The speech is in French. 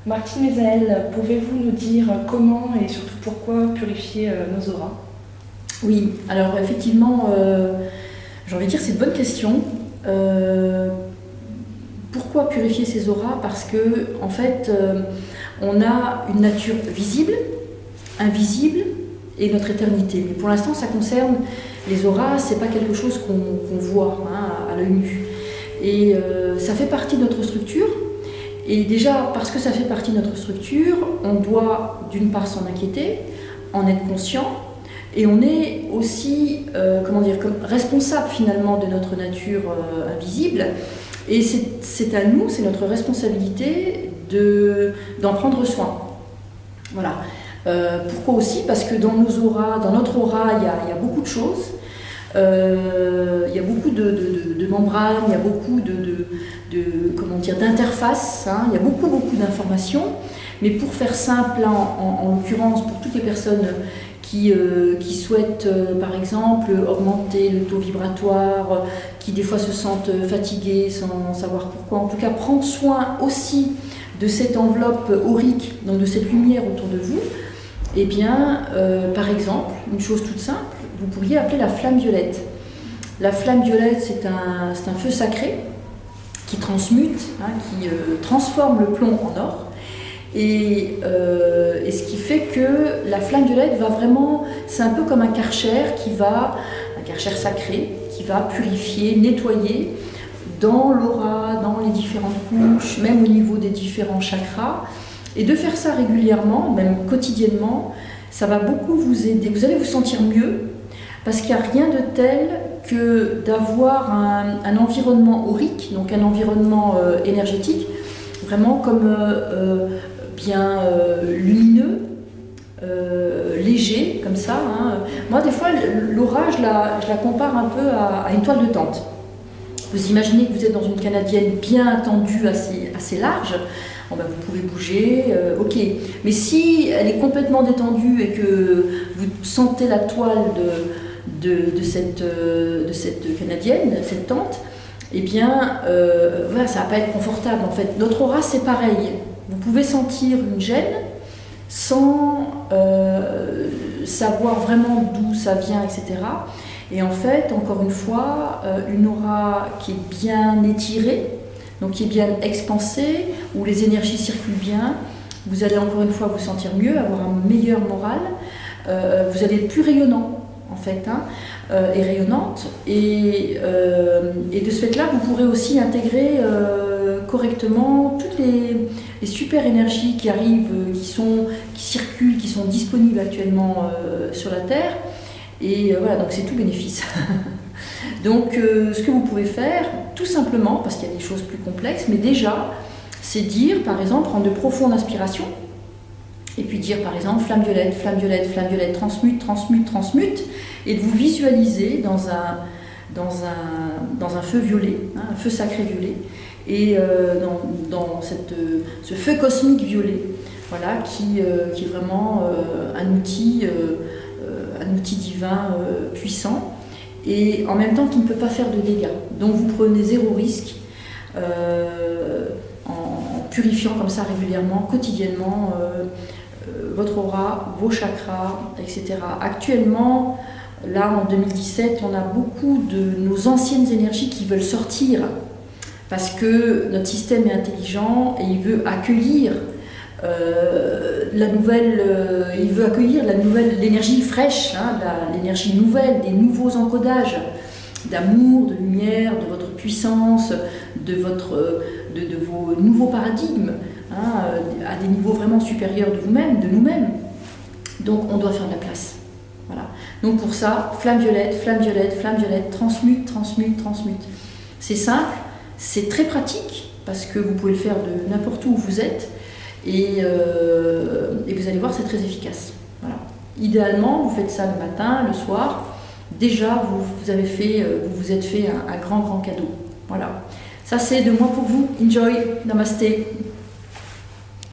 Martine et Zaël, pouvez-vous nous dire comment et surtout pourquoi purifier nos auras? Oui, alors effectivement, j'ai envie de dire c'est une bonne question. Pourquoi purifier ces auras? Parce que en fait, on a une nature visible, invisible et notre éternité. Mais pour l'instant, ça concerne les auras, c'est pas quelque chose qu'on voit à l'œil nu. Et ça fait partie de notre structure. Et déjà, parce que ça fait partie de notre structure, on doit d'une part s'en inquiéter, en être conscient, et on est aussi comme responsable finalement de notre nature invisible. Et c'est à nous, c'est notre responsabilité d'en prendre soin. Voilà. Pourquoi aussi? Parce que dans nos auras, dans notre aura, il y a beaucoup de choses. Il y a beaucoup de membranes, il y a beaucoup d'interfaces, il y a beaucoup d'informations. Mais pour faire simple, en l'occurrence, pour toutes les personnes qui souhaitent, par exemple, augmenter le taux vibratoire, qui des fois se sentent fatiguées sans savoir pourquoi, en tout cas prendre soin aussi de cette enveloppe aurique, donc de cette lumière autour de vous, eh bien, par exemple, une chose toute simple, vous pourriez appeler la flamme violette. La flamme violette, c'est un feu sacré qui transmute, qui transforme le plomb en or. Et ce qui fait que la flamme violette va vraiment, c'est un peu comme un karcher un karcher sacré, qui va purifier, nettoyer dans l'aura, dans les différentes couches, même au niveau des différents chakras. Et de faire ça régulièrement, même quotidiennement, ça va beaucoup vous aider. Vous allez vous sentir mieux, parce qu'il n'y a rien de tel que d'avoir un environnement aurique, donc un environnement énergétique, vraiment comme bien lumineux, léger, comme ça. Moi, des fois, l'aura, je la compare un peu à une toile de tente. Vous imaginez que vous êtes dans une canadienne bien tendue, assez large. Bon ben, vous pouvez bouger, ok. Mais si elle est complètement détendue et que vous sentez la toile de cette canadienne, cette tente, eh bien, voilà, ça va pas être confortable. En fait, notre aura, c'est pareil. Vous pouvez sentir une gêne sans savoir vraiment d'où ça vient, etc. Et en fait, encore une fois, une aura qui est bien étirée, donc qui est bien expansée, où les énergies circulent bien, vous allez encore une fois vous sentir mieux, avoir un meilleur moral, vous allez être plus rayonnant en fait, et rayonnante, et de ce fait-là, vous pourrez aussi intégrer correctement toutes les super énergies qui arrivent, qui circulent, qui sont disponibles actuellement sur la Terre, et voilà, donc c'est tout bénéfice. Donc ce que vous pouvez faire, tout simplement, parce qu'il y a des choses plus complexes, mais déjà, c'est dire, par exemple, prendre de profondes inspirations, et puis dire, par exemple, flamme violette, flamme violette, flamme violette, transmute, transmute, transmute, et de vous visualiser dans un feu violet, un feu sacré violet, et dans ce feu cosmique violet, voilà, qui est vraiment un outil divin puissant, et en même temps qui ne peut pas faire de dégâts. Donc vous prenez zéro risque en purifiant comme ça régulièrement, quotidiennement, votre aura, vos chakras, etc. Actuellement, là en 2017, on a beaucoup de nos anciennes énergies qui veulent sortir parce que notre système est intelligent et il veut accueillir l'énergie fraîche, l'énergie nouvelle, des nouveaux encodages d'amour, de lumière, de votre puissance, de vos nouveaux paradigmes, à des niveaux vraiment supérieurs de vous-même, de nous-mêmes. Donc on doit faire de la place. Voilà. Donc pour ça, flamme violette, flamme violette, flamme violette, transmute, transmute, transmute. C'est simple, c'est très pratique, parce que vous pouvez le faire de n'importe où vous êtes, et vous allez voir, c'est très efficace. Voilà. Idéalement, vous faites ça le matin, le soir. Déjà, vous vous êtes fait un grand cadeau. Voilà. Ça, c'est de moi pour vous. Enjoy. Namasté.